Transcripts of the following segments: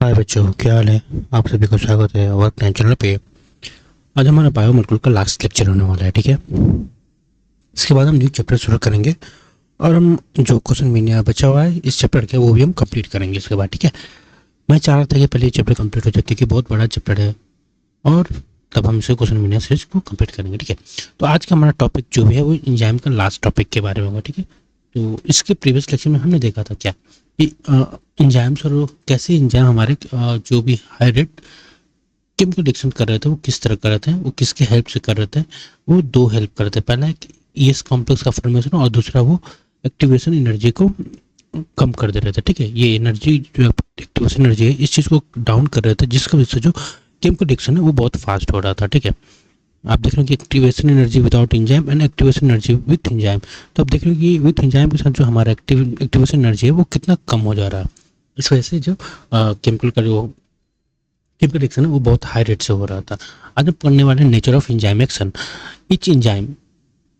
हाय बच्चों, क्या हाल है। आप सभी को स्वागत है वर्क टाइम चैनल पे। आज हमारा बायोमोलिक्यूल का लास्ट लेक्चर होने वाला है, ठीक है। इसके बाद हम न्यू चैप्टर शुरू करेंगे और हम जो क्वेश्चन मैंने बचा हुआ है इस चैप्टर के वो भी हम कंप्लीट करेंगे इसके बाद, ठीक है। मैं चाह रहा था कि पहले ये चैप्टर कंप्लीट हो जाए क्योंकि बहुत बड़ा चैप्टर है और तब हम इसे क्वेश्चन मैंने सीरीज को कंप्लीट करेंगे, ठीक है। तो आज का हमारा टॉपिक जो भी है वो एंजाइम का लास्ट टॉपिक के बारे में होगा, ठीक है। तो इसके प्रीवियस लेक्चर में हमने देखा था क्या कि एंजाइम्स और कैसे एंजाइम हमारे जो भी हाई रेट केमिकल रिएक्शन कर रहे थे वो किस तरह कर रहे थे, वो किसके हेल्प से कर रहे थे। वो दो हेल्प कर रहे थे, पहला एक ईएस कॉम्प्लेक्स का फॉर्मेशन और दूसरा वो एक्टिवेशन एनर्जी को कम कर दे रहे थे, ठीक है। ये एनर्जी जो एक्टिवेशन एनर्जी है इस चीज़ को डाउन कर रहे थे जिसकी वजह से जो केमिकल रिएक्शन है वो बहुत फास्ट हो रहा था, ठीक है। आप देख रहे हो कि activation energy without enzyme and activation energy with enzyme. तो आप देख रहे हो कि विथ एंजाइम के साथ जो हमारा एक्टिवेशन एनर्जी है वो कितना कम हो जा रहा है। इस वजह से जो केमिकल का जो केमिकल रिएक्शन है वो बहुत हाई रेट से हो रहा था। आज हम पढ़ने वाले nature of enzyme action. Each enzyme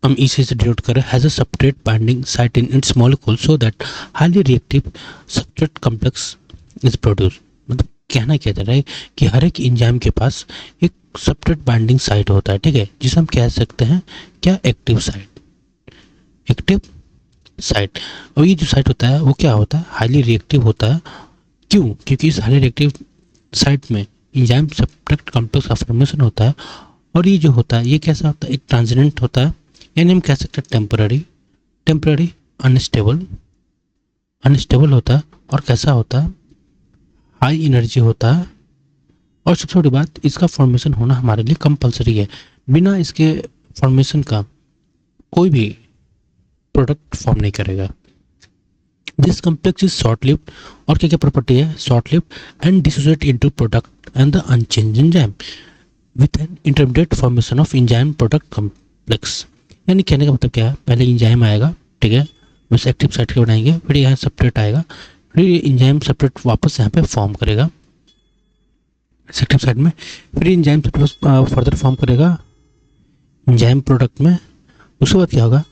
हम इसी से डिनोट करें has a separate binding site in its molecule so that highly reactive substrate complex is produce. मतलब कहना क्या जा रहा है कि हर एक एंजाइम के पास एक सेपरेट बाइंडिंग साइट होता है, ठीक है, जिसे हम कह सकते हैं क्या, एक्टिव साइट। Active site. और ये जो साइट होता है वो क्या होता है, हाईली रिएक्टिव होता है। क्यों? क्योंकि इस हाईली रिएक्टिव साइट में एंजाइम सब्सट्रेट कॉम्प्लेक्स का फॉर्मेशन होता है। और ये जो होता है ये कैसा होता है, एक ट्रांजिएंट होता है, यानी हम कह सकते हैं टेम्पररी अनस्टेबल होता है। और कैसा होता है, हाई एनर्जी होता है। और सबसे बड़ी बात, इसका फॉर्मेशन होना हमारे लिए कंपलसरी है। बिना इसके फॉर्मेशन का कोई भी प्रोडक्ट फॉर्म नहीं करेगा। This complex is short lived. और क्या क्या प्रॉपर्टी है, short lived and dissociate into product and the unchange enzyme with an intermediate formation of enzyme product complex. यानी कहने का मतलब क्या है, पहले एंजाइम आएगा, ठीक है, उस एक्टिव साइट के बनाएंगे, फिर यहाँ सेपरेट आएगा, फिर एंजाइम सेपरेट वापस यहाँ पे फॉर्म करेगा एक्टिव साइट में, फिर एंजाइम सेपरेट फर्दर फॉर्म करेगा एंजाइम प्रोडक्ट में। उसके बाद क्या होगा,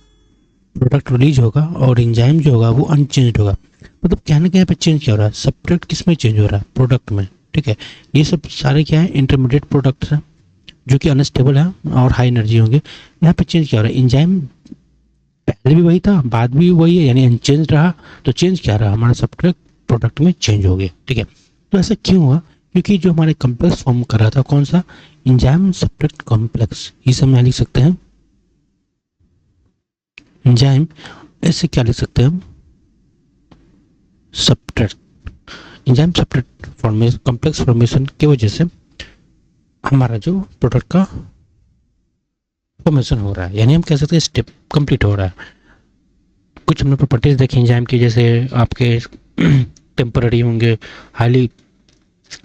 प्रोडक्ट रिलीज होगा और एंजाइम जो होगा वो अनचेंज होगा। मतलब कहने के यहाँ पे चेंज क्या हो रहा है, सेपरेट किस में चेंज हो रहा है, प्रोडक्ट में, ठीक है। ये सब सारे क्या है, इंटरमीडिएट प्रोडक्ट्स हैं जो कि अनस्टेबल है और हाई एनर्जी होंगे। यहाँ पे चेंज क्या हो रहा है, एंजाइम पहले भी वही था बाद भी वही है, यानी अनचेंज रहा। तो चेंज क्या रहा, हमारा सेपरेट प्रोडक्ट में चेंज हो गया, ठीक है। तो ऐसा क्यों हुआ, क्योंकि जो हमारे कॉम्प्लेक्स फॉर्म कर रहा था कौन सा, एंजाइम सेपरेट कॉम्प्लेक्स। इसे हम यहाँ लिख सकते हैं एंजाइम, ऐसे क्या लिख सकते हैं हम, separate enzyme separate formation complex formation की वजह से हमारा जो प्रोडक्ट का फॉर्मेशन हो रहा है, यानी हम कह सकते हैं स्टेप कंप्लीट हो रहा है। कुछ हमने प्रॉपर्टीज देखी एंजाइम की, जैसे आपके टेम्पररी होंगे, हाईली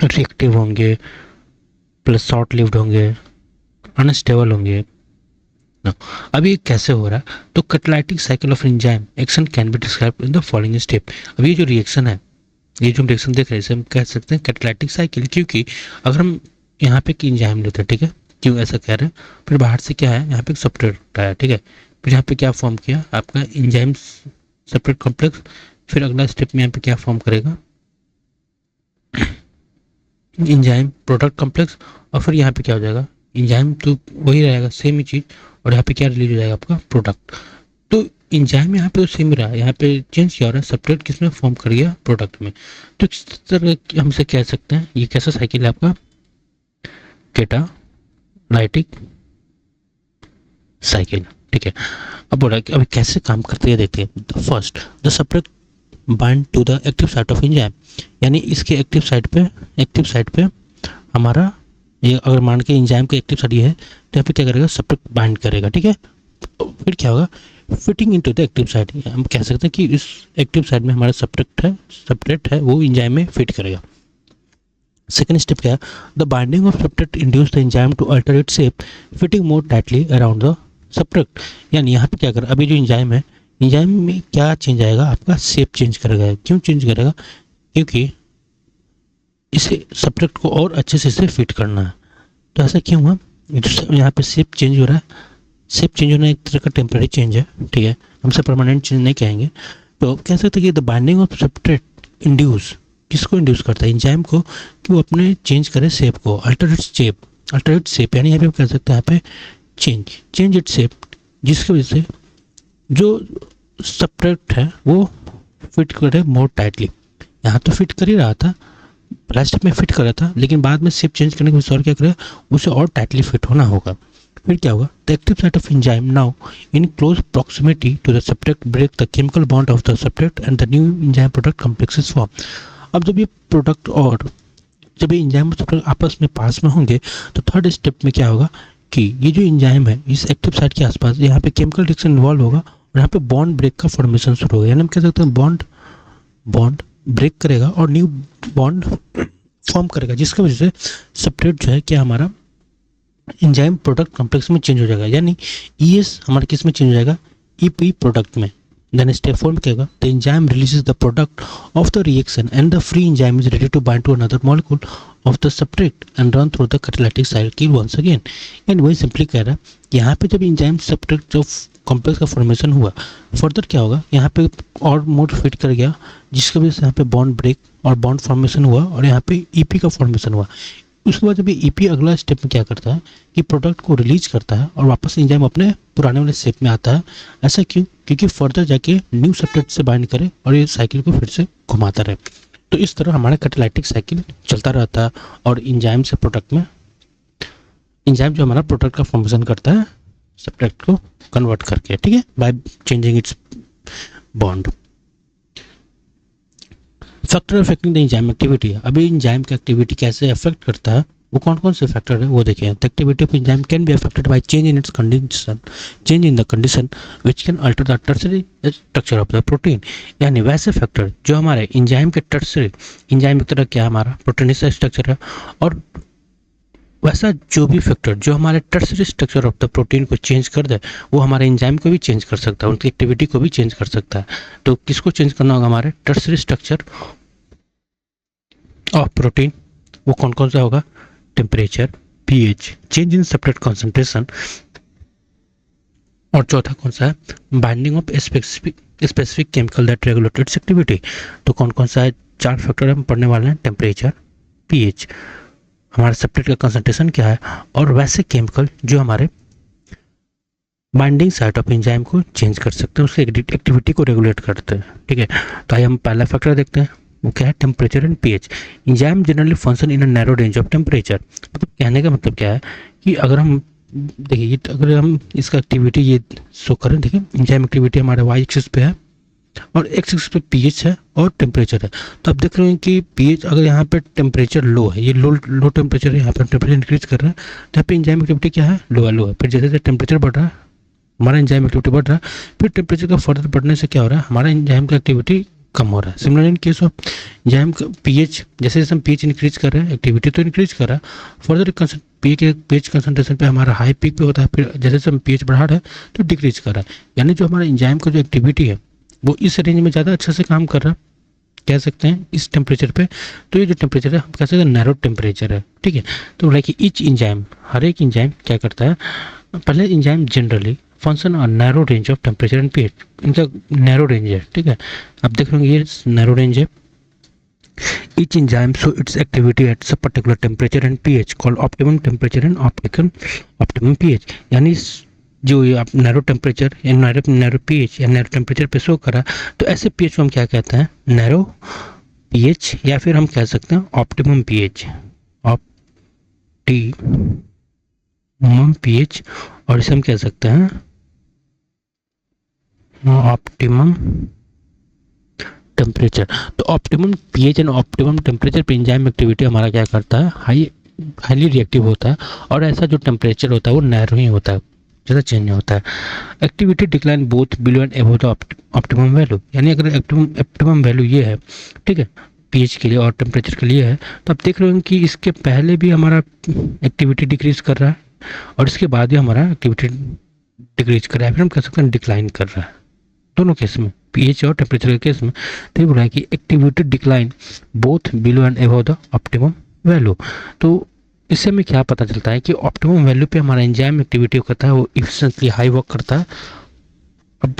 रिएक्टिव होंगे, प्लस शॉर्ट लिव्ड होंगे, अनस्टेबल होंगे। अब ये कैसे हो रहा है, तो catalytic cycle of enzyme action can be described in the following step. अब ये जो रिएक्शन है, ये जो हम रिएक्शन देख रहे हैं इसे हम कह सकते हैं कैटालिटिक साइकिल, क्योंकि अगर हम यहाँ पे की एंजाइम लेते हैं, ठीक है, क्यों ऐसा कह रहे हैं, फिर बाहर से क्या है, यहाँ पे एक सेपरेट आया, ठीक है, फिर यहाँ पे क्या फॉर्म किया आपका एंजाइम सेपरेट कॉम्प्लेक्स, फिर अगला स्टेप में यहाँ पे क्या फॉर्म करेगा, एंजाइम प्रोडक्ट कॉम्प्लेक्स, और फिर यहाँ पे क्या हो जाएगा, एंजाइम तो वही रहेगा सेम ही चीज़, और यहाँ पे क्या रिलीज हो जाएगा आपका प्रोडक्ट। तो एंजाइम यहाँ पे तो सेम रहा, यहाँ पे चेंज क्या हो रहा है, सेपरेट किसमें फॉर्म कर गया, प्रोडक्ट में। तो इस तरह हम इसे कह सकते हैं ये कैसा साइकिल है आपका, कैटालाइटिक साइकिल, ठीक है। अब बोला कि अभी कैसे काम करते हैं देखते हैं। First, the separate bind to the active site of enzyme, यानी इसके एक्टिव साइट पे हमारा ये अगर मान के एंजाइम का एक्टिव साइट ये है तो यहाँ पे क्या करेगा, सेपरेट बाइंड करेगा, ठीक है। फिर क्या होगा, fitting into the active site, हम कह सकते हैं कि इस एक्टिव साइट में हमारा सेपरेट है वो एंजाइम में फिट करेगा। सेकेंड स्टेप क्या है, the binding of separate induce the enzyme to alter its shape fitting more tightly around the separate. यानी यहाँ पे क्या कर, अभी जो एंजाइम है, एंजाइम में क्या चेंज आएगा, आपका शेप चेंज करेगा। क्यों चेंज करेगा, क्योंकि इसे सेपरेट को और अच्छे से इसे फिट करना है। तो ऐसा क्यों हुआ, यहाँ पे शेप चेंज हो रहा है। शेप चेंज होना एक तरह का टेम्पररी चेंज है, ठीक है, हमसे परमानेंट चेंज नहीं कहेंगे। तो कह सकते हैं कि the binding of separate induce किसको इंड्यूस करता है, एंजाइम को, कि वो अपने चेंज करे शेप को, अल्टरेट शेप, यानी यहाँ पे कह सकते हैं यहाँ पे चेंज इट शेप, जिसकी वजह से जो सब्सट्रेट है वो फिट करे मोर टाइटली। यहाँ तो फिट कर ही रहा था, लास्ट में फिट कर रहा था, लेकिन बाद में शेप चेंज करने के बाद और क्या करे, उसे और टाइटली फिट होना होगा। फिर क्या होगा, the active site of enzyme now in close proximity to the substrate break the chemical bond of the substrate and the new enzyme product complexes form. अब जब ये प्रोडक्ट और जब ये एंजाइम और सब्सट्रेट आपस में पास में होंगे तो थर्ड स्टेप में क्या होगा कि ये जो एंजाइम है इस एक्टिव साइट के आसपास यहाँ पे केमिकल रिएक्शन इन्वॉल्व होगा और यहाँ पे बॉन्ड ब्रेक का फॉर्मेशन शुरू होगा, यानी हम कह सकते हैं बॉन्ड ब्रेक करेगा और न्यू बॉन्ड फॉर्म करेगा, जिसकी वजह से सब्सट्रेट जो है क्या हमारा एंजाइम प्रोडक्ट कॉम्प्लेक्स में चेंज हो जाएगा, यानी ईएस हमारे किस में चेंज हो जाएगा, ईपी प्रोडक्ट में। देन स्टेप 4 में क्या होगा, the enzyme releases the product of the reaction and the free enzyme is ready to bind to another molecule of the substrate and run through the catalytic cycle once again. And वही simply कह रहा है कि यहाँ पे जब enzyme substrate जो complex का फॉर्मेशन हुआ, फर्दर क्या होगा, यहाँ पे और मोड फिट कर गया, जिसकी वजह से यहाँ पे बॉन्ड ब्रेक और बॉन्ड फॉर्मेशन हुआ और यहाँ पे ईपी का फॉर्मेशन हुआ। उसके बाद जब ये ईपी अगला स्टेप में क्या करता है कि प्रोडक्ट को रिलीज करता है और वापस एंजाइम अपने पुराने वाले शेप में आता है। ऐसा क्यों, क्योंकि फर्दर जाके न्यू सब्सट्रेट से बाइंड करे और ये साइकिल को फिर से घुमाता रहे। तो इस तरह हमारा कैटालिटिक साइकिल चलता रहता है और एंजाइम से प्रोडक्ट में, एंजाइम जो हमारा प्रोडक्ट का फॉर्मेशन करता है सब्सट्रेट को कन्वर्ट करके, ठीक है, by changing it's bond. Factor affecting the enzyme activity, अभी एंजाइम की एक्टिविटी कैसे अफेक्ट करता है, वो कौन कौन से फैक्टर है वो देखें। The activity of enzyme can be affected by change in the condition which can alter the tertiary structure of the protein, यानी वैसे फैक्टर जो हमारे एंजाइम के टर्शियरी, एंजाइम की तरह क्या हमारा प्रोटीन का स्ट्रक्चर है, और वैसा जो भी फैक्टर जो हमारे tertiary structure of the protein को चेंज कर दे, वो हमारे एंजाइम को भी चेंज कर सकता है, उनकी एक्टिविटी को भी चेंज कर सकता है। तो किसको चेंज करना होगा, हमारे टर्शियरी स्ट्रक्चर ऑफ प्रोटीन, वो कौन कौन सा होगा, temperature, pH, change in substrate concentration, और चौथा कौन सा है, binding of specific chemical that regulate its activity. तो कौन कौन सा है, 4 फैक्टर हम पढ़ने वाले हैं, टेम्परेचर, पीएच, हमारे सब्सट्रेट का कंसंट्रेशन क्या है, और वैसे केमिकल जो हमारे बाइंडिंग साइट ऑफ एंजाइम को चेंज कर सकते हैं, उसकी एक्टिविटी को रेगुलेट करते हैं, ठीक है। तो आइए हम पहला फैक्टर देखते हैं, वो क्या है, temperature and pH. Enzyme generally function in a narrow range of temperature, मतलब कहने का मतलब क्या है कि अगर हम देखिए, अगर हम इसका एक्टिविटी ये शो करें, देखिए एंजाइम एक्टिविटी हमारे वाई एक्सिस पे है और एक्स एक्सिस पे पीएच है और टेम्परेचर है। तो आप देख रहे हैं कि पीएच, अगर यहाँ पे टेम्परेचर लो है, ये लो टेम्परेचर है, यहाँ पे टेम्परेचर इंक्रीज कर रहा है, तो यहाँ पे एंजाइम एक्टिविटी क्या है, लो है। फिर जैसे जैसे टेम्परेचर बढ़ रहा है, हमारा एंजाइम एक्टिविटी बढ़ रहा है, फिर टेम्परेचर का फर्दर बढ़ने से क्या हो रहा है, हमारा एंजाइम का एक्टिविटी कम हो रहा है। Similar in case of enzyme का पीएच, जैसे जैसे हम पीएच इंक्रीज कर रहे हैं, एक्टिविटी तो इंक्रीज कर रहा है, फर्दर पीएच कंसंट्रेशन पे हमारा हाई पीक पे होता है, फिर जैसे जैसे हम पीएच बढ़ा रहे हैं तो डिक्रीज कर रहा है, यानी जो हमारा एंजाइम का जो एक्टिविटी है वो इस रेंज में ज़्यादा अच्छे से काम कर रहा है, कह सकते हैं इस टेम्परेचर पे। तो ये जो टेम्परेचर है हम कह सकते हैं नैरो टेम्परेचर है, ठीक है। तो लाइक ईच एंजाइम, हर एक एंजाइम क्या करता है, पहले एंजाइम जनरली फंक्शन और narrow range of temperature and pH, इनका नैरो रेंज है, ठीक है। आप देख रहे होंगे ये नैरो रेंज है। Each enzyme show its activity at some particular temperature and pH called optimum temperature and optimum pH, यानी जो ये आप नैरो टेम्परेचर या नैरो पीएच या नैरो टेम्परेचर पे शो करा, तो ऐसे पीएच को हम क्या कहते हैं, नैरो पीएच, या फिर हम कह सकते हैं ऑप्टिमम पीएच, ऑप्टिमम पीएच, और इसे हम कह सकते हैं ऑप्टिमम टेम्परेचर। तो optimum pH and optimum temperature पे एंजाइम एक्टिविटी हमारा क्या करता है, हाईली रिएक्टिव होता है, और ऐसा जो टेम्परेचर होता है वो नैरो ही होता है, ज़्यादा चेंज नहीं होता है। Activity decline both below and above the optimum value, यानी अगर ऑप्टिमम वैल्यू ये है, ठीक है, पीएच के लिए और टेम्परेचर के लिए है, तो आप देख रहे हो कि इसके पहले भी हमारा एक्टिविटी डिक्रीज कर रहा है और इसके बाद भी हमारा एक्टिविटी डिक्रीज कर रहा है, फिर हम कह सकते हैं डिक्लाइन कर रहा है, दोनों केस में, पीएच और टेम्परेचर के केस में। तो ये बोला है कि activity decline both below and above the optimum value. तो इससे हमें क्या पता चलता है कि ऑप्टिमम वैल्यू पे हमारा एंजाइम एक्टिविटी करता है वो इफिशिएंटली हाई वर्क करता है। अब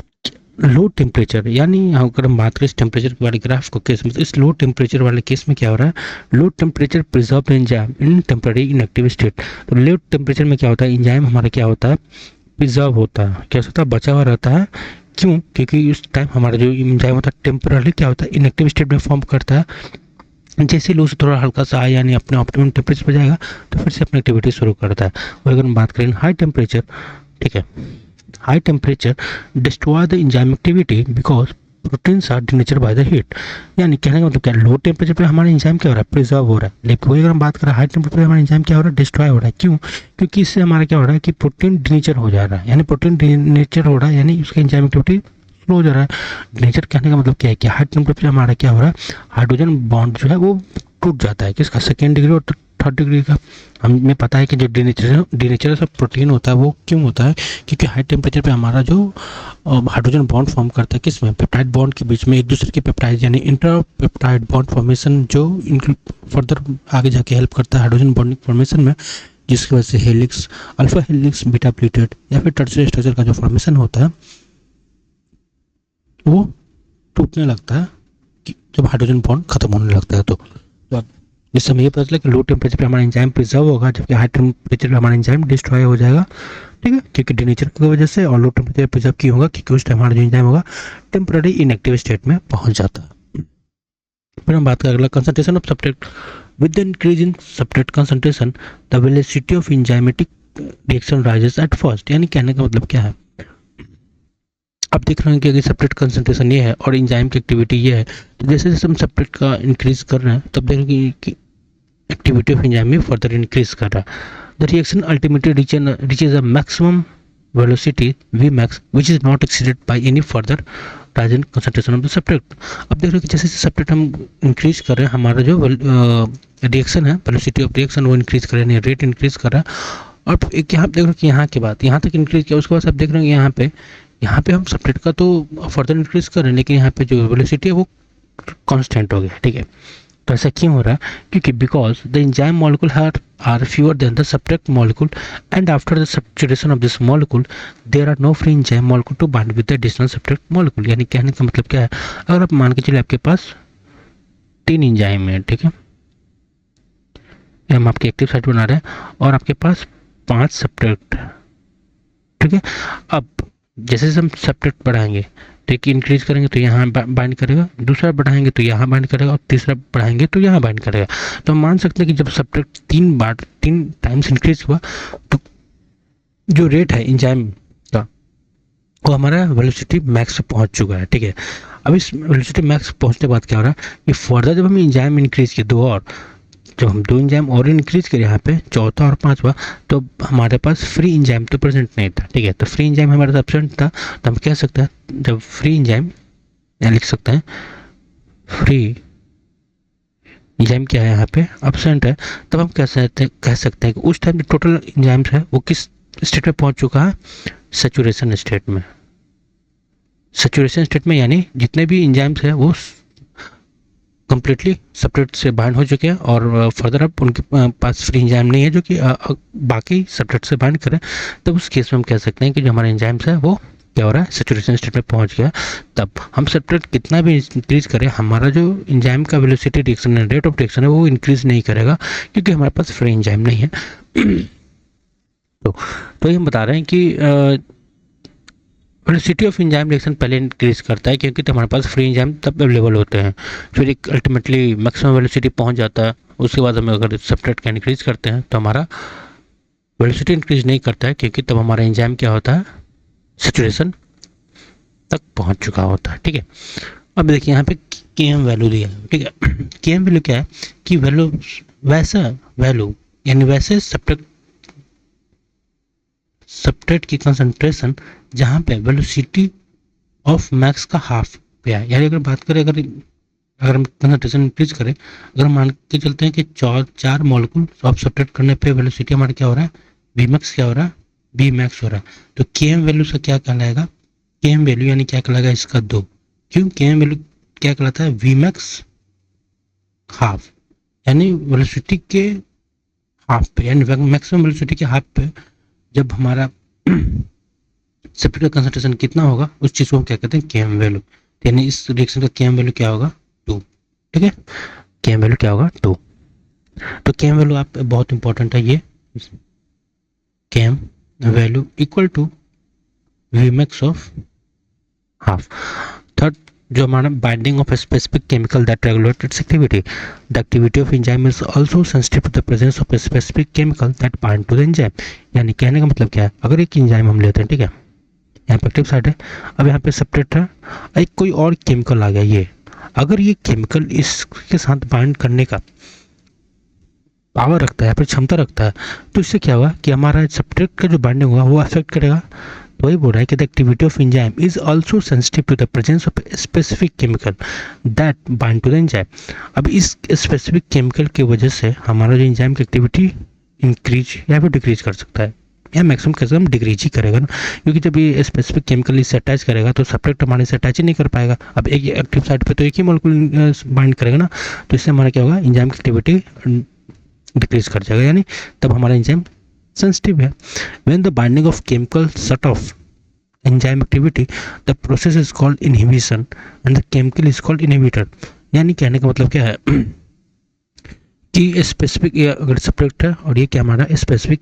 लो टेम्परेचर, यानी यहाँ अगर हम बात करें इस टेम्परेचर वाले ग्राफ को केस में, तो इस लो टेम्परेचर वाले केस में क्या हो रहा है, लो टेम्परेचर प्रिजर्व एंजाइम इन टेम्पररी इनएक्टिव स्टेट। तो लो टेम्परेचर में क्या होता है, एंजाइम हमारा क्या होता है, प्रिजर्व होता है, क्या होता है, बचा हुआ रहता है। क्यों? क्योंकि उस टाइम हमारा जो एंजाइम होता है टेम्पररी क्या होता है, इनएक्टिव स्टेट में फॉर्म करता है। जैसे लूज थोड़ा हल्का सा यानी अपने ऑप्टिमम टेम्परेचर पर जाएगा तो फिर से अपनी एक्टिविटी शुरू करता है। और अगर हम बात करें हाई टेम्परेचर, ठीक है, high temperature destroy the enzyme activity because proteins are denature by the heat. यानी कहने का मतलब क्या, लो टेम्परेचर पे हमारा एंजाइम क्या हो रहा है, प्रिजर्व हो रहा है। लेकिन वही अगर हम बात करें हाई टेम्परेचर पे हमारा एंजाइम क्या हो रहा है, डिस्ट्रॉय हो रहा है। क्यों? क्योंकि इससे हमारा क्या हो रहा है कि प्रोटीन डिनेचर हो जा रहा है, यानी प्रोटीन डिनेचर हो रहा है, यानी उसका एंजाइम एक्टिविटी स्लो हो जा रहा है। नेचर कहने का मतलब क्या है कि हाई टेम्परेचर हमारा क्या हो रहा है, हाइड्रोजन बॉन्ड जो है वो टूट जाता है, किसका, सेकेंड डिग्री और थर्ड डिग्री का। हमें पता है कि जो डिनेचर ऑफ प्रोटीन होता है वो क्यों होता है, क्योंकि हाई टेम्परेचर पे हमारा जो हाइड्रोजन बॉन्ड फॉर्म करता है किसमें, पेप्टाइड बॉन्ड के बीच में, एक दूसरे के पेप्टाइड यानी इंटर पेप्टाइड बॉन्ड फॉर्मेशन, जो फर्दर आगे जाके हेल्प करता है हाइड्रोजन बॉन्डिंग फॉर्मेशन में, जिसकी वजह से helix, alpha helix, beta pleated या फिर टर्शियरी स्ट्रक्चर का जो फॉर्मेशन होता है वो टूटने लगता है जब हाइड्रोजन बॉन्ड खत्म होने लगता है। तो जिससे हमें ये पता चला कि लो टेम्परेचर पे हमारा एंजाइम प्रिजर्व होगा, जबकि हाई टेम्परेचर पे हमारा एंजाइम डिस्ट्रॉय हो जाएगा, ठीक है, क्योंकि डिनेचर की वजह से। और लो टेम्परेचर प्रिजर्व क्यों होगा, क्योंकि उस टाइम हमारा जो एंजाइम होगा टेम्पररी इनएक्टिव स्टेट में पहुंच जाता है। फिर हम बात करें अगला, concentration of substrate. With the increase in substrate concentration the velocity of enzymatic reaction rises at first. यानी कहने का मतलब क्या है, अब देख रहे हैं कि अगर सब्सट्रेट कंसंट्रेशन ये है और एंजाइम की एक्टिविटी ये है, तो जैसे जैसे हम सब्सट्रेट का इंक्रीज कर रहे हैं तब देख रहे हैं कि एक्टिविटी ऑफ एंजाइम में फर्दर इंक्रीज कर रहा है। The reaction ultimately reaches a maximum velocity V max which is not exceeded by any further rise in concentration of the substrate. अब देख रहे हैं कि जैसे जैसे सब्सट्रेट हम इंक्रीज कर रहे हैं, हमारा जो रिएक्शन है, वेलोसिटी ऑफ रिएक्शन वो इंक्रीज कर रहे हैं, रेट इंक्रीज कर रहा है। और एक यहाँ देख रहे हैं कि यहाँ के बाद यहाँ तक इंक्रीज किया, उसके बाद आप देख रहे हैं यहाँ पे हम सब्सट्रेट का तो फर्दर इंक्रीज कर रहे हैं, लेकिन यहाँ पे जो वेलोसिटी है वो कांस्टेंट हो गया, ठीक है। तो ऐसा क्यों हो रहा है, क्योंकि because the enzyme molecule are fewer than the substrate molecule and after the substitution of this molecule there are no free enzyme molecule to bind with the additional substrate molecule. यानी कहने का मतलब क्या है, अगर आप मान के चलिए आपके पास 3 एंजाइम है, ठीक है, हम आपके एक्टिव साइट बना रहे हैं और आपके पास 5 सब्सट्रेट, ठीक है। अब जैसे जैसे हम सब्सट्रेट बढ़ाएंगे, ठीक, इंक्रीज करेंगे तो यहाँ बाइंड करेगा, दूसरा बढ़ाएंगे तो यहाँ बाइंड करेगा, और तीसरा बढ़ाएंगे तो यहाँ बाइंड करेगा। तो हम मान सकते हैं कि जब सब्सट्रेट 3 टाइम्स इंक्रीज हुआ तो जो रेट है एंजाइम का वो हमारा वेलोसिटी मैक्स पे पहुंच चुका है, ठीक है। अब इस वेलोसिटी मैक्स पहुंचने के बाद क्या हो रहा है कि फर्दर जब हम एंजाइम इंक्रीज किए दो और, जब हम 2 एंजाइम और इंक्रीज करें यहाँ पे, चौथा और पांचवा, तो हमारे पास फ्री एंजाइम तो प्रेजेंट नहीं था, ठीक है। तो फ्री एंजाइम हमारे एब्सेंट था, तो हम कह सकते हैं जब फ्री एंजाइम, यहाँ लिख सकते हैं फ्री एंजाइम क्या है, यहाँ पे एब्सेंट है, तब हम कह सकते हैं कि उस टाइम जो टोटल एंजाइम्स है वो किस स्टेट में पहुंच चुका है, सेचुरेशन स्टेट में। सेचुरेशन स्टेट में यानी जितने भी एंजाइम्स है वो कंप्लीटली सब्सट्रेट से बाइंड हो चुके हैं और फर्दर अब उनके पास फ्री एंजाइम नहीं है जो कि बाकी सब्सट्रेट से बाइंड करें। तब उस केस में हम कह सकते हैं कि जो हमारा एंजाइम्स है वो क्या हो रहा है, सेचुरेशन स्टेट में पहुंच गया। तब हम सब्सट्रेट कितना भी इंक्रीज करें, हमारा जो एंजाइम का वेलोसिटी रिएक्शन है, रेट ऑफ रिएक्शन है, वो इंक्रीज नहीं करेगा क्योंकि हमारे पास फ्री एंजाइम नहीं है। तो ये हम बता रहे हैं कि वेलोसिटी ऑफ एंजाइम रिएक्शन पहले इंक्रीज करता है क्योंकि तो हमारे पास फ्री एंजाइम तब अवेलेबल होते हैं, फिर एक अल्टीमेटली मैक्सिमम वेलोसिटी पहुंच जाता है। उसके बाद हम अगर सब्सट्रेट का इंक्रीज करते हैं तो हमारा वेलोसिटी इंक्रीज नहीं करता है क्योंकि तब हमारा एंजाइम क्या होता है, सेचुरेशन तक पहुंच चुका होता है, ठीक है। अब देखिए यहाँ पे Km वैल्यू दिया है, ठीक है। Km वैल्यू क्या है कि वैल्यू वैसा वैल्यू यानी वैसे सब्सट्रेट की कंसंट्रेशन जहाँ पे वेलोसिटी ऑफ मैक्स का हाफ पे है। यानी अगर बात करें, अगर हम कंसंट्रेशन इंक्रीज करें, अगर मान के चलते हैं कि 4 मॉलिक्यूल ऑफ सब्सट्रेट करने पे वेलोसिटी हमारा क्या हो रहा है, वी मैक्स क्या हो रहा है, वी मैक्स हो रहा है। तो Km वैल्यू से क्या कहलाएगा, Km वैल्यू यानी क्या कहलाएगा इसका 2। क्यों, Km वैल्यू क्या कहलाता है, वी मैक्स हाफ, यानी वेलोसिटी के हाफ पे, यानी मैक्सिमम वेलोसिटी के हाफ पे जब हमारा सब्सट्रेट का कंसंट्रेशन कितना होगा उस चीज़ को हम क्या कहते हैं, केएम वैल्यू। यानी इस रिएक्शन का केएम वैल्यू क्या होगा, 2। ठीक है, केएम वैल्यू क्या होगा, 2। तो केएम वैल्यू आप बहुत इंपॉर्टेंट है, ये KM value equal to V max of half. Third, जो हमारा binding of specific chemical that regulate its activity, the activity of enzyme is also sensitive to the presence of specific chemical that bind to the enzyme. यानी कहने का मतलब क्या है, अगर एक एंजाइम हम लेते हैं, ठीक है, यहाँ पे एक्टिव साइट है, अब यहाँ पे सब्सट्रेट है, एक कोई और केमिकल आ गया, ये अगर ये केमिकल इसके साथ बाइंड करने का पावर रखता है या फिर क्षमता रखता है, तो इससे क्या होगा कि हमारा सब्सट्रेट का जो बाइंडिंग होगा वो अफेक्ट करेगा। तो वही बोल रहा है कि the activity of enzyme is also sensitive to the presence of specific chemical that bind to the enzyme. अब इस स्पेसिफिक केमिकल की वजह से हमारा जो एंजाइम की एक्टिविटी इंक्रीज या फिर डिक्रीज कर सकता है, या मैक्सिमम कैसे हम डिक्रीज ही करेगा ना, क्योंकि जब ये स्पेसिफिक केमिकल इससे अटैच करेगा तो सब्सट्रेट हमारे से अटैच ही नहीं कर पाएगा। अब एक एक्टिव साइट पे तो एक ही मॉलिक्यूल बाइंड करेगा ना, तो इससे हमारा क्या होगा, एंजाइम की एक्टिविटी डिक्रीज कर जाएगा, यानी तब हमारा एंजाइम सेंसिटिव है। When the binding of chemical shut off enzyme activity the process is called inhibition and the chemical is called inhibitor. यानी कहने का मतलब क्या है कि स्पेसिफिक अगर सब्सट्रेट है और ये क्या हमारा स्पेसिफिक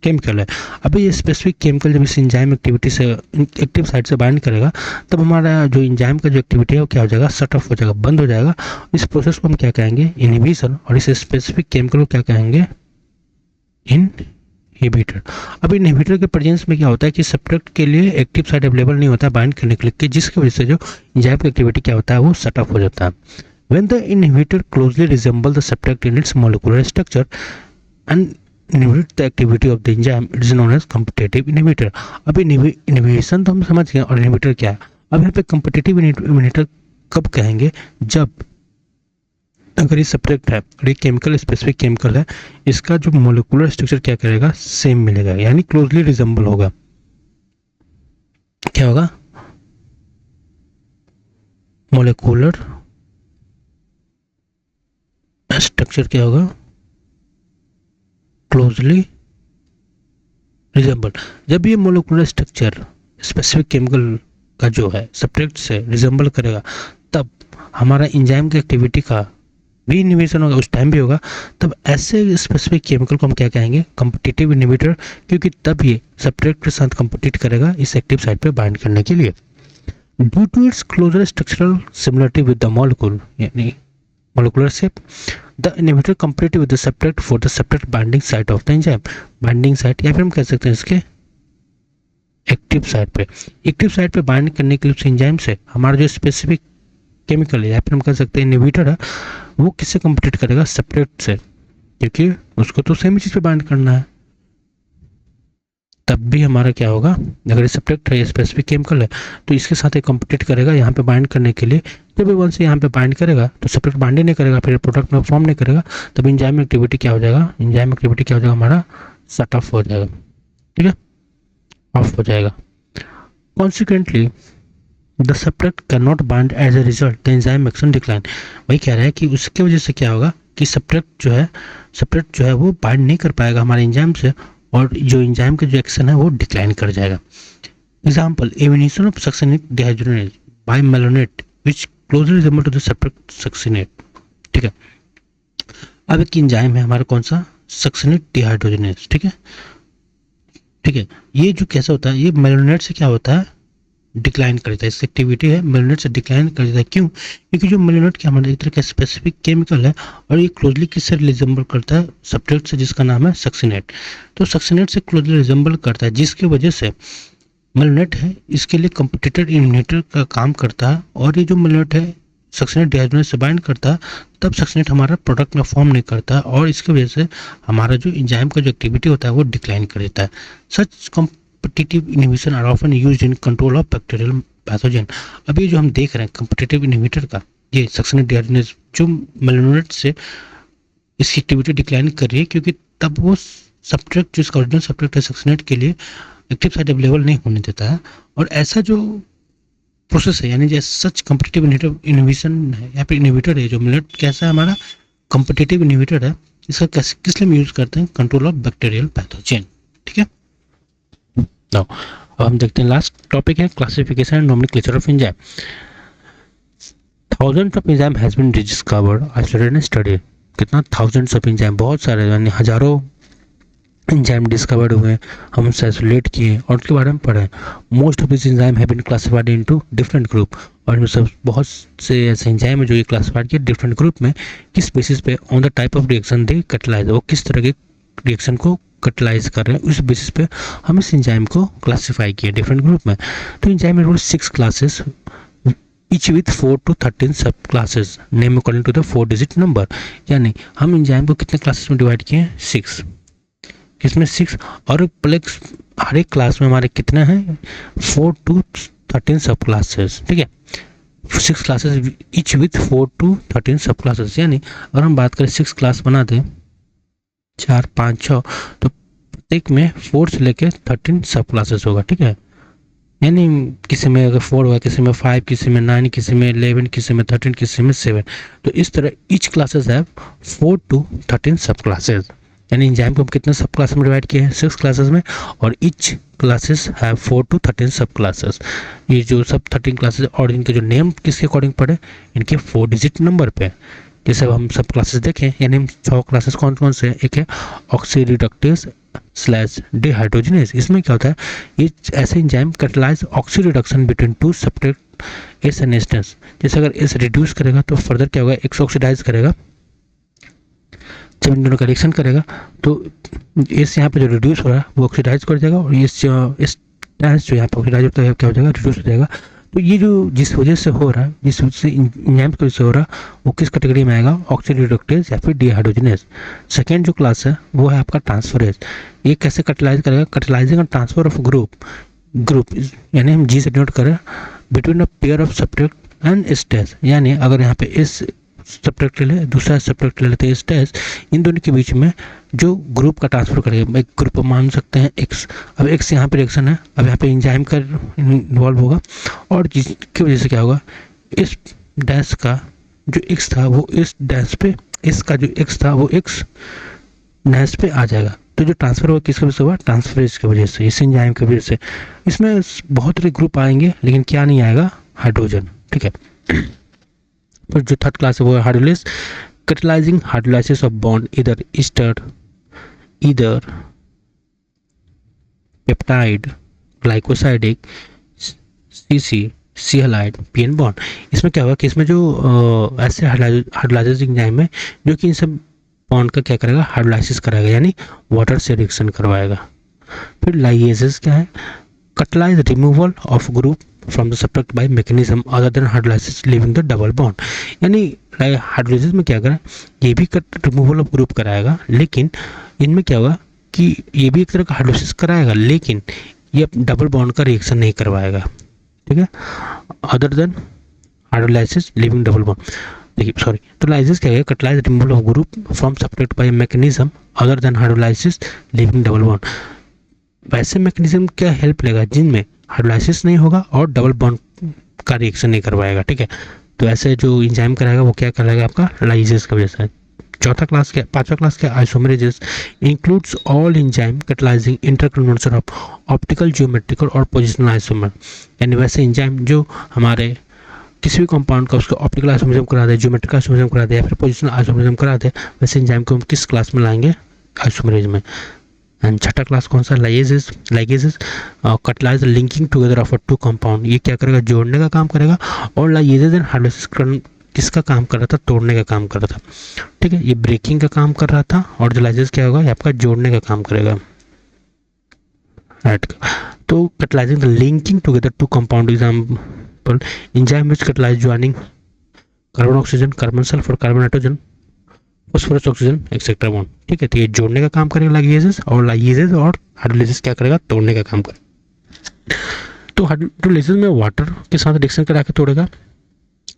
केमिकल है, अभी ये स्पेसिफिक केमिकल जब इस एंजाइम एक्टिविटी से एक्टिव साइट से बाइंड करेगा, तब हमारा जो एंजाइम का जो एक्टिविटी है वो क्या हो जाएगा, शट ऑफ हो जाएगा, बंद हो जाएगा। इस प्रोसेस को हम क्या कहेंगे, इनहिबिशन, और इस स्पेसिफिक केमिकल को क्या कहेंगे, इनहिबिटर। अब इनहिबिटर के प्रेजेंस में क्या होता है कि सब्सट्रेट के लिए एक्टिव साइट अवेलेबल नहीं होता बाइंड करने के लिए, जिसकी वजह से जो एंजाइम की एक्टिविटी क्या होता है वो शट ऑफ हो जाता है। When the inhibitor closely resemble the substrate in its molecular structure and inhibit the activity of the enzyme, it is known as competitive inhibitor। अब इनहिबिशन तो हम समझ गए, और इनहिबिटर क्या है। अब यहाँ पे competitive inhibitor कब कहेंगे, जब अगर ये सब्सट्रेट है और ये केमिकल स्पेसिफिक केमिकल है, इसका जो मोलिकुलर स्ट्रक्चर क्या करेगा, सेम मिलेगा, यानी क्लोजली रिजेंबल होगा। क्या होगा, मोलिकुलर स्ट्रक्चर क्या होगा, क्लोजली रिजेंबल। जब ये मोलिकुलर स्ट्रक्चर स्पेसिफिक केमिकल का जो है सब्सट्रेट से रिजेंबल करेगा, तब हमारा एंजाइम की एक्टिविटी का भी इनहिबिशन होगा, उस टाइम भी होगा। तब ऐसे स्पेसिफिक केमिकल को हम क्या कहेंगे, कॉम्पिटिटिव इनहिबिटर, क्योंकि तब ये सब्सट्रेट के साथ कॉम्पिटिट करेगा इस एक्टिव साइट पे बाइंड करने के लिए। Due to its closer structural similarity with the molecule, यानी molecular shape, the inhibitor compete with the substrate for the substrate binding site of the enzyme। Binding site या फिर हम कह सकते हैं इसके एक्टिव साइट पे, एक्टिव साइट पे बाइंड करने के लिए उस एंजाइम से हमारा जो स्पेसिफिक केमिकल है या फिर हम कह सकते हैं इनहिबिटर है, वो किससे कम्पीट करेगा, सब्सट्रेट से, क्योंकि उसको तो सेम चीज़ पे बाइंड करना है। तब भी हमारा क्या होगा, अगर सब्सट्रेट है स्पेसिफिक केमिकल है तो इसके साथ एक कॉम्पिटिट करेगा यहाँ पे बाइंड करने के लिए। जब वन से यहाँ पे बाइंड करेगा तो सब्सट्रेट बाइंड नहीं करेगा, फिर प्रोडक्ट में फॉर्म नहीं करेगा, तब एंजाइम एक्टिविटी क्या हो जाएगा, एंजाइम एक्टिविटी क्या हो जाएगा, हमारा शट ऑफ हो जाएगा, ठीक है, ऑफ हो जाएगा। Consequently the substrate can not bind as a result the enzyme action decline. वही कह रहा है कि उसकी वजह से क्या होगा कि सब्सट्रेट जो है वो बाइंड नहीं कर पाएगा हमारे एंजाइम से, और जो एंजाइम का जो एक्शन है वो डिक्लाइन कर जाएगा। Example, elimination of succinate dehydrogenase by malonate which closely resemble to the substrate succinate. ठीक है, अब एक एंजाइम है हमारा, कौन सा, सक्सिनेट डिहाइड्रोजनेज। ठीक है, ये जो कैसा होता है, ये मेलोनेट से क्या होता है, डिक्लाइन कर देता है, इसकी एक्टिविटी है मेलोनेट से डिक्लाइन कर देता है। क्यों, क्योंकि जो मेलोनेट क्या हमारा एक तरह का स्पेसिफिक केमिकल है, और ये क्लोजली किससे रिजेंबल करता है, सब्सट्रेट से, जिसका नाम है सक्सिनेट। तो सक्सिनेट से क्लोजली रिजेंबल करता है, जिसकी वजह से मेलोनेट है इसके लिए कॉम्पिटिटर इनहिबिटर का काम करता है, और ये जो मेलोनेट है सक्सिनेट डिहाइड्रोजनेज से बाइंड करता है, तब सक्सिनेट हमारा प्रोडक्ट में फॉर्म नहीं करता है, और इसकी वजह से हमारा जो एंजाइम का जो एक्टिविटी होता है वो डिक्लाइन कर देता है। Such competitive inhibition are often used in control of bacterial pathogen. अभी जो हम देख रहे हैं कॉम्पिटिटिव इनहिबिटर का, ये सक्सिनेट डिहाइड्रोजनेज जो मेलोनेट से इसकी एक्टिविटी डिक्लाइन कर रही है, क्योंकि तब वो सब्सट्रेट जो इसका ओरिजिनल सब्सट्रेट है सक्सिनेट के लिए एक्टिव साइट अवेलेबल नहीं होने देता है। और ऐसा जो प्रोसेस है, यानी जैसे सच कॉम्पिटिटिव इनहिबिशन है या फिर इनहिबिटर है, जो मेलोनेट कैसा है हमारा कॉम्पिटिटिव इनहिबिटर है, इसका किस लिए यूज करते हैं, कंट्रोल ऑफ बैक्टीरियल पैथोजन। ठीक है, नाउ अब हम देखते हैं लास्ट टॉपिक है classification and nomenclature of enzyme. Thousands of enzyme has been discovered, isolated and studied. कितना? थाउजेंड्स ऑफ एंजाइम, बहुत सारे, यानी हजारों एंजाइम डिस्कवर्ड हुए, हम उनसे आइसोलेट किए और उनके बारे में पढ़े। Most of this enzyme have been classified into different group, और इनमें सब बहुत से ऐसे एंजाइम है जो ये क्लासिफाइड किए डिफरेंट ग्रुप में, किस बेसिस पे? On the type of reaction they catalyse, वो किस तरह के रिएक्शन को कैटलाइज कर रहे हैं, उस बेसिस पे हम इस एंजाइम को क्लासिफाई किए डिफरेंट ग्रुप में। तो enzyme include 6 classes each with 4 to 13 subclasses name according to the 4 digit number. यानी हम एंजाइम को कितने क्लासेस में डिवाइड किए हैं? 6। किसमें? 6। और प्लस हर एक क्लास में हमारे कितने हैं? 4 to 13 सब क्लासेस, ठीक है। 6 क्लासेस each with 4 to 13 सब क्लासेस, यानी अगर हम बात करें 6 क्लास बना दें, 4 5 6, तो प्रत्येक में 4 से लेके 13 सब क्लासेस होगा, ठीक है। यानी किसी में अगर 4 होगा, किसी में 5, किसी में 9, किसी में 11, किसी में 13, किसी में 7, तो इस तरह ईच क्लासेस है 4 to 13 सब क्लासेस। यानी एंजाइम को हम कितने सब क्लास में डिवाइड किए हैं? 6 क्लासेस में, और ईच क्लासेस है 4 to 13 सब क्लासेस। ये जो सब 13 क्लासेस और इनके जो नेम किसके अकॉर्डिंग पड़े? इनके 4 डिजिट नंबर पे। जैसे हम सब क्लासेस देखें, यानी 6 क्लासेस कौन कौन से? एक है ऑक्सीरिडक्टेज स्लैश डिहाइड्रोजनेज। इसमें क्या होता है? ये ऐसे enzyme catalyse oxy reduction between 2 separate S and एस्टेंस। जैसे अगर एस रिड्यूस करेगा तो फर्दर क्या होगा? एक्स ऑक्सीडाइज करेगा, जब इन दोनों का रिएक्शन करेगा तो एस यहाँ पे जो रिड्यूस हो रहा है वो ऑक्सीडाइज कर जाएगा, और इस जो यहाँ पे ऑक्सीडाइज होता है क्या हो जाएगा? रिड्यूस हो जाएगा। तो ये जो जिस वजह से हो रहा है, जिस वजह से एंजाइम की वजह से हो रहा है, वो किस कैटेगरी में आएगा? ऑक्सीरिडक्टेज या फिर डिहाइड्रोजनेज। सेकेंड जो क्लास है वो है आपका ट्रांसफरेज। ये कैसे कैटलाइज करेगा? Catalysing and transfer of group यानी हम जी से डिनोट करें between a pair of subtract and stage. यानी अगर यहाँ पे इस सब्ट्रैक्ट ले ले, दूसरा सब्ट्रैक्ट ले लेते हैं एस्टेज, इन दोनों के बीच में जो ग्रुप का ट्रांसफर करेगा, एक ग्रुप मान सकते हैं एक्स। अब एक्स यहाँ पे रिएक्शन है, अब यहाँ पे एंजाइम का इन्वॉल्व होगा, और जिसकी वजह से क्या होगा? इस डैश का जो एक्स था वो इस डैश पे, इसका जो एक्स था वो एक्स डैश पे आ जाएगा। तो जो ट्रांसफर हुआ किसकी वजह से हुआ? ट्रांसफरेज की वजह से, इस एंजाइम की वजह से। इसमें बहुत सारे ग्रुप आएंगे लेकिन क्या नहीं आएगा? हाइड्रोजन, ठीक है। फिर जो थर्ड क्लास है वो है hydrolysis, catalysing hydrolysis of bond इधर ईस्टर either पेप्टाइड, ग्लाइकोसाइडिक, सी हैलाइड, पीएन बॉन्ड। इसमें क्या होगा कि इसमें जो ऐसे हाइड्रोलाइजिंग एंजाइम है जो कि इन सब बॉन्ड का क्या करेगा? हाइड्रोलाइसिस कराएगा, यानी वाटर से रिएक्शन करवाएगा। फिर लाइएजेस क्या है? Catalyse removal of group from the substrate by mechanism other than hydrolysis leaving the double bond. यानी हाइड्रोलाइसिस में क्या करें? ये भी रिमूवल ऑफ ग्रुप कराएगा, लेकिन इनमें क्या होगा कि ये भी एक तरह का हाइड्रोलाइसिस कराएगा, लेकिन ये डबल बॉन्ड का रिएक्शन नहीं करवाएगा, ठीक है। Other than hydrolysis leaving double bond, देखिए सॉरी, तो लाइसिस क्या है? Catalyse removal of group from substrate by mechanism other than hydrolysis leaving double bond. वैसे मैकेनिज्म क्या हेल्प लेगा जिनमें हाइड्रोलाइसिस नहीं होगा और डबल बॉन्ड का रिएक्शन नहीं करवाएगा, ठीक है। तो ऐसे जो एंजाइम कराएगा वो क्या कराएगा? आपका लाइसिस की वजह से। पांचवा क्लास क्या? Isomerases includes all enzyme catalysing interconversion of optical, geometrical और पोजिशनल आइसोमर। यानी वैसे एंजाइम जो हमारे किसी भी कंपाउंड का उसको ऑप्टिकल आइसोमेरिज्म करा दे, जियोमेट्रिकल आइसोमेरिज्म करा दे या फिर पोजिशनल आइसोमेरिज्म करा दे, वैसे एंजाइम को हम किस क्लास में लाएंगे? आइसोमेरेज में। एंड छठा क्लास कौन सा? Ligases catalyse linking together of two compound. ये क्या करेगा? जोड़ने का काम करेगा। और लाइगेजेस एंड हाइड्रोलाइसिस किसका काम कर रहा था? तोड़ने का काम कर रहा था, ठीक है। ये ब्रेकिंग का काम कर रहा था, और जो लाइगेज क्या होगा? ये आपका जोड़ने का काम करेगा, राइट। तो catalysing the linking together two compound, example enzyme which catalyse joining carbon oxygen, carbon sulphur, carbon nitrogen, phosphorus oxygen etcetera bond, ठीक है। तो ये जोड़ने का काम करेगा लाइगेजेस, और लाइगेजेस और हाइड्रोलाइसिस क्या करेगा? तोड़ने का काम करेगा। तो हाइड्रोलाइसिस में वाटर के साथ रिएक्शन करा के तोड़ेगा,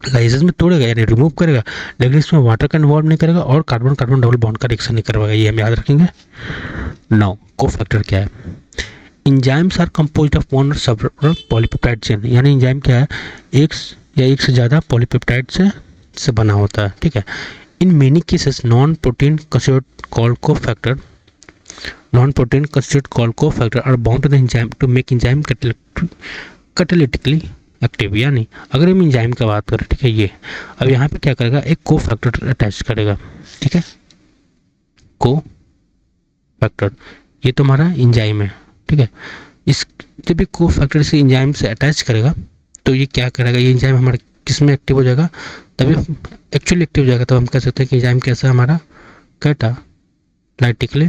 लाइसिस में तोड़ेगा यानी रिमूव करेगा, लेकिन इसमें वाटर का इन्वॉल्व नहीं करेगा और कार्बन कार्बन डबल बॉन्ड का रिएक्शन नहीं करवाएगा। ये हम याद रखेंगे। नाउ कोफैक्टर क्या है? Enzymes are composed of one or several polypeptide chain. यानी एंजाइम क्या है? एक या एक से ज़्यादा पॉलीपेप्टाइड से बना होता है, ठीक है। In many cases non protein considered called cofactor non protein constituent call cofactor are bound to the enzyme to make enzyme catalytically active. यानी अगर हम एंजाइम की बात करें, ठीक है, ये अब यहाँ पे क्या करेगा, एक कोफैक्टर अटैच करेगा, ठीक है, कोफैक्टर, ये तुम्हारा एंजाइम है, ठीक है। इस जब भी कोफैक्टर से एंजाइम से अटैच करेगा तो ये क्या करेगा, ये एंजाइम हमारा किस में एक्टिव हो जाएगा, तभी एक्चुअली एक्टिव हो जाएगा। तो हम कह सकते हैं कि एंजाइम कैसा हमारा कैटालाइटिकली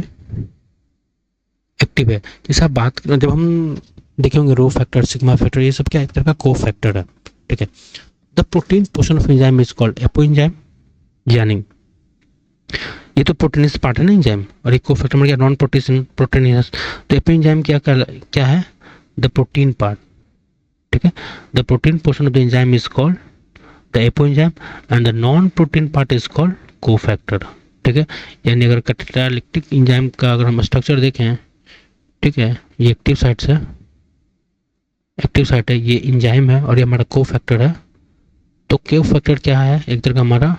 एक्टिव है। जैसे आप बात करें, जब हम देखेंगे रो फैक्टर, सिग्मा फैक्टर, ये सब क्या एक तरह का को फैक्टर है, ठीक है। The protein portion of enzyme is called apo enzyme, यानी ये तो प्रोटीनस पार्ट है ना एंजाइम, और एक को फैक्टर में क्या नॉन प्रोटीनस। तो एपो एंजाइम क्या है, द प्रोटीन पार्ट, ठीक है। The protein portion of the enzyme is called the apo enzyme and the non protein part is called cofactor, ठीक है। यानी अगर कैटालिटिक एंजाइम का अगर हम स्ट्रक्चर देखें, ठीक है, ये एक्टिव साइट है, एक्टिव साइट है, ये एंजाइम है और ये हमारा कोफैक्टर है। तो कोफैक्टर क्या है, एक तरह का हमारा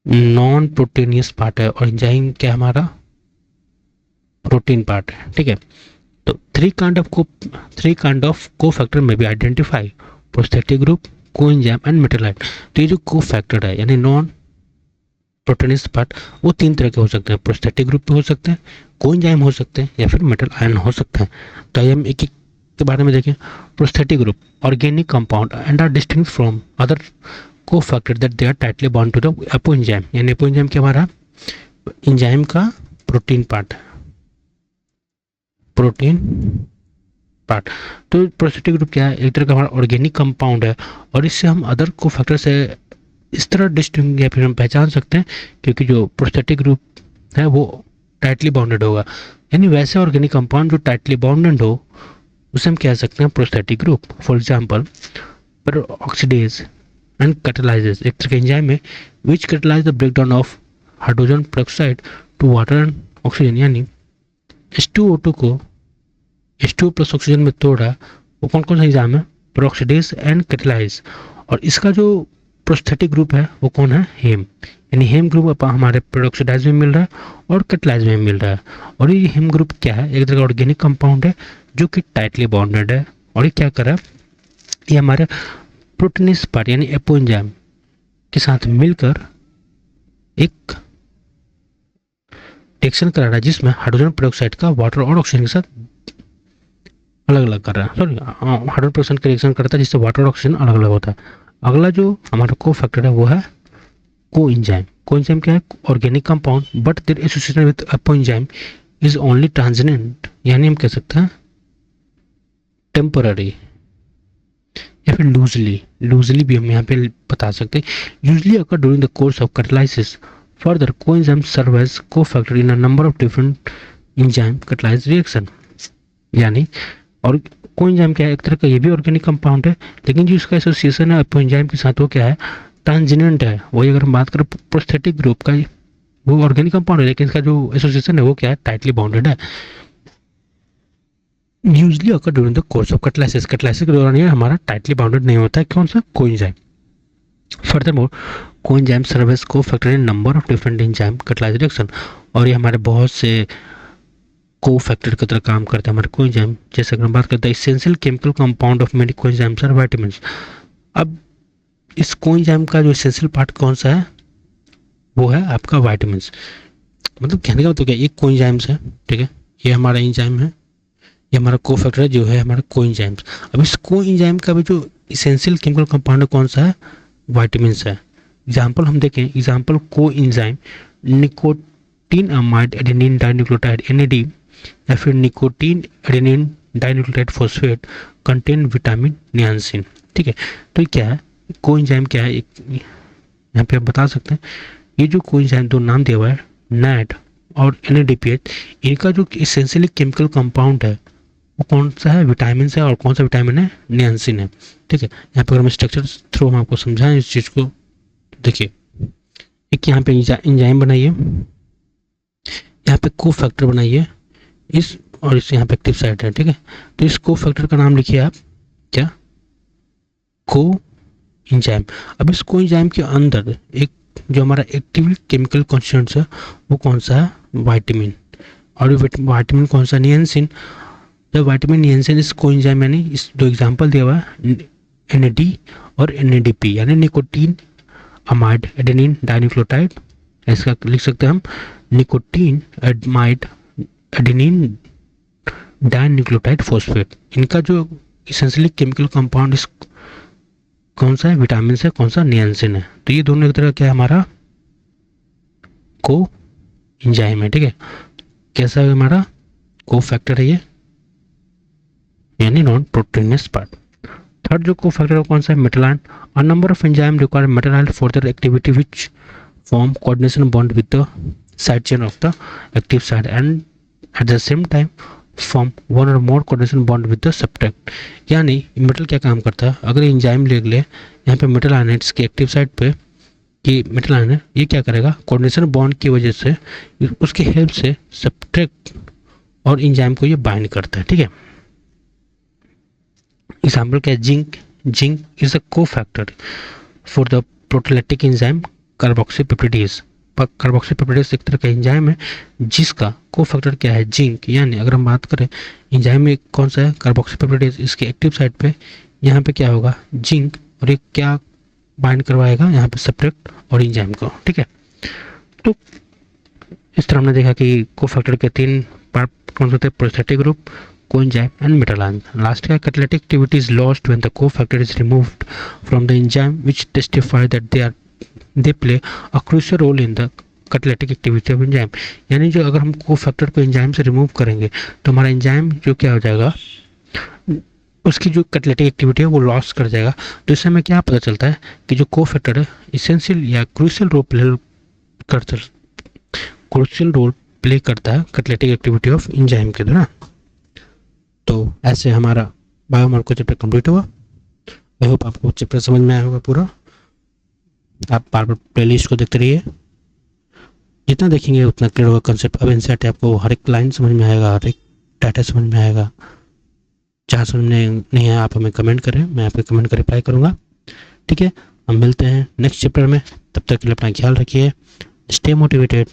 नॉन प्रोटीनियस पार्ट है और एंजाइम क्या हमारा प्रोटीन पार्ट है, ठीक है। तो थ्री काइंड ऑफ कोफैक्टर में be identify, prosthetic group, coenzyme and metal ion. तो ये जो कोफैक्टर है यानी नॉन प्रोटीनियस पार्ट, वो तीन तरह के हो सकते हैं, प्रोस्थेटिक ग्रुप पे हो सकते हैं, कोएंजाइम हो सकते हैं या फिर मेटल आयन हो सकते हैं। तो आइए हम एक एक के बारे में देखें। Prosthetic group organic compound and are distinct from other cofactor that they are tightly bond to the apoenzyme. यानी एपो एंजाइम क्या हमारा एंजाइम का प्रोटीन पार्ट है, प्रोटीन पार्ट। तो प्रोस्थेटिक ग्रुप क्या है, एक तरह का हमारा ऑर्गेनिक कंपाउंड है और इससे हम अदर कोफैक्टर से इस तरह डिस्टिंग या फिर हम पहचान सकते हैं क्योंकि जो प्रोस्थेटिक ग्रुप है वो टाइटली बाउंडेड होगा। यानी वैसे ऑर्गेनिक कंपाउंड जो टाइटली बाउंडेड हो उसे हम कह सकते हैं prosthetic group. For example peroxidase and catalase एक तरह के एंजाइम है which catalyse the breakdown of hydrogen peroxide to water and oxygen. यानी H2O2 को H2O प्लस ऑक्सीजन में तोड़ा, वो कौन कौन सा एंजाइम है, पेरोक्सीडेज एंड कैटालाइज। और इसका जो प्रोस्थेटिक ग्रुप है वो कौन है, हेम। यानी हेम ग्रुप हमारे पेरोक्सीडाइज में मिल रहा है और कैटालाइज में मिल रहा है। और ये हेम ग्रुप क्या है, एक तरह का ऑर्गेनिक कंपाउंड है जो कि टाइटली बॉन्डेड है और ये क्या कर रहा है, ये हमारे प्रोटीनिस पार्ट यानी एपो एंजाइम के साथ मिलकर एक रिएक्शन करा रहा है जिसमें हाइड्रोजन पेरोक्साइड का वाटर और ऑक्सीजन के साथ अलग अलग कर रहा है, सॉरी हाइड्रोजन पेरोक्साइड का रिएक्शन करता है जिससे वाटर और ऑक्सीजन अलग अलग होता है। अगला जो हमारा कोफैक्टर है वो है कोएंजाइम। कोएंजाइम क्या है, organic compound but their association with apoenzyme is only transient. यानी हम कह सकते हैं टेम्पररी या फिर लूजली भी हम यहाँ पे बता सकते हैं। Usually occur during the course of catalysis. Further coenzyme serve as cofactor in a number of different enzyme catalyse reaction. यानी और कोएंजाइम क्या है, एक तरह का ये भी ऑर्गेनिक कंपाउंड है लेकिन जो इसका एसोसिएशन है एपो एंजाइम के साथ वो क्या है, ट्रांजिएंट है। वही अगर हम बात करें प्रोस्थेटिक ग्रुप का, वो ऑर्गेनिक कंपाउंड है लेकिन इसका जो एसोसिएशन है वो क्या है, टाइटली बाउंडेड है। Usually occur during the course of catalysis. Catalysis के दौरान ये हमारा टाइटली बाउंडेड नहीं होता है, कौन सा, coenzyme. Furthermore coenzyme serve as cofactor in number of different enzyme catalyse reaction. और ये हमारे बहुत से कोफैक्टर की तरह काम करते हैं हमारे कोएंजाइम। जैसे अगर हम बात करते हैं essential chemical compound of many coenzymes are vitamins. अब इस कोएंजाइम का जो एसेंशियल पार्ट कौन सा है, वो है आपका विटामिन्स। मतलब कहने का मतलब क्या, एक कोएंजाइम्स है, ठीक है, ये हमारा एंजाइम है, ये हमारा कोफैक्टर जो है हमारा कोएंजाइम्स। अब इस कोएंजाइम का भी जो एसेंशियल केमिकल कंपाउंड कौन सा है, विटामिन्स है। एग्जाम्पल हम देखें, example coenzyme nicotine amide adenine dinucleotide NAD या फिर nicotine adenine dinucleotide phosphate contain vitamin niacin, ठीक है। तो ये क्या है, कोएंजाइम क्या है, यहाँ पे आप बता सकते हैं ये जो कोएंजाइम दो नाम दिया हुआ है NAD और NADPH, इनका जो एसेंशियली केमिकल कंपाउंड है वो कौन सा है, विटामिन है। और कौन सा विटामिन है, नियासिन है, ठीक है। यहाँ पे अगर हम स्ट्रक्चर थ्रू हम आपको समझाएं इस चीज़ को, देखिए एक यहाँ पे एंजाइम बनाइए, यहाँ पे कोफैक्टर बनाइए इस, और इस यहाँ पे एक्टिव साइट है, ठीक है। तो इस कोफैक्टर का नाम लिखिए आप, क्या, कोएंजाइम। अब इस कोएंजाइम के अंदर एक जो हमारा एक्टिव केमिकल कॉन्स्टिट्यूएंट्स है वो कौन सा है, विटामिन। और विटामिन कौन सा, नियंसिन। द विटामिन नियंसिन इस कोएंजाइम, यानी इस दो एग्जांपल दिया हुआ है NAD और NADP, यानी निकोटीन अमाइड एडेनिन डाइन्यूक्लियोटाइड। इसका लिख सकते हैं हम nicotine amide adenine dinucleotide phosphate. इनका जो इसेंशियली केमिकल कंपाउंड इस कौन सा है, विटामिन से, कौन सा, नियंसिन है। तो ये दोनों एक तरह क्या है, हमारा को एंजाइम है, ठीक है। कैसा है, हमारा को फैक्टर है ये, यानी नॉन प्रोटीनियस पार्ट। थर्ड जो को फैक्टर कौन सा है, metal ion. A number of enzyme require metal ion for their activity which form coordination bond with the side chain of the active side and at the same time form one or more coordination bond with the substrate. यानी metal क्या काम करता है, अगर enzyme ले ले, यहाँ पे मेटल आयन है इसके एक्टिव साइड पे, कि मेटल आयन है, ये क्या करेगा, कोऑर्डिनेशन बॉन्ड की वजह से उसकी हेल्प से सब्सट्रैक्ट और एंजाइम को ये बाइंड करता है, ठीक है। एग्जाम्पल क्या है, zinc. Zinc is a cofactor for the proteolytic enzyme carboxypeptidase. Carboxypeptidase एक तरह का एंजाइम है जिसका कोफैक्टर क्या है, जिंक। यानी अगर हम बात करें एंजाइम में कौन सा है, कार्बोक्सीपेप्टिडेज, इसके एक्टिव साइड पे यहाँ पे क्या होगा, जिंक, और ये क्या बाइंड करवाएगा यहाँ पे सब्सट्रैक्ट और एंजाइम को, ठीक है। तो इस तरह हमने देखा कि कोफैक्टर के 3 पार्ट कौन से होते हैं, prosthetic group, coenzyme and metal ion. Last है catalytic activity is lost when the cofactor is removed from the enzyme, which testify that they play a crucial role in the catalytic activity of enzyme. यानी जो अगर हम cofactor को enzyme से remove करेंगे तो हमारा एंजाइम जो क्या हो जाएगा, उसकी जो कैटालिटिक एक्टिविटी है वो लॉस कर जाएगा। तो इससे हमें क्या पता चलता है कि जो कोफैक्टर है इसेंशियल या क्रूशियल रोल प्ले करता है कैटालिटिक एक्टिविटी ऑफ एंजाइम के द्वारा। तो ऐसे हमारा बायोमॉलिक्यूलर चैप्टर कंप्लीट हुआ। आई होप आपको चैप्टर समझ में आया होगा पूरा। आप बार बार प्लेलिस्ट को देखते रहिए, जितना देखेंगे उतना क्लियर होगा कंसेप्ट। अब एनसीईआरटी आपको हर एक लाइन समझ में आएगा, हर एक डाटा समझ में आएगा। जहाँ समझ में नहीं है आप हमें कमेंट करें, मैं आपके कमेंट का रिप्लाई करूँगा, ठीक है। हम मिलते हैं नेक्स्ट चैप्टर में, तब तक के लिए अपना ख्याल रखिए, स्टे मोटिवेटेड।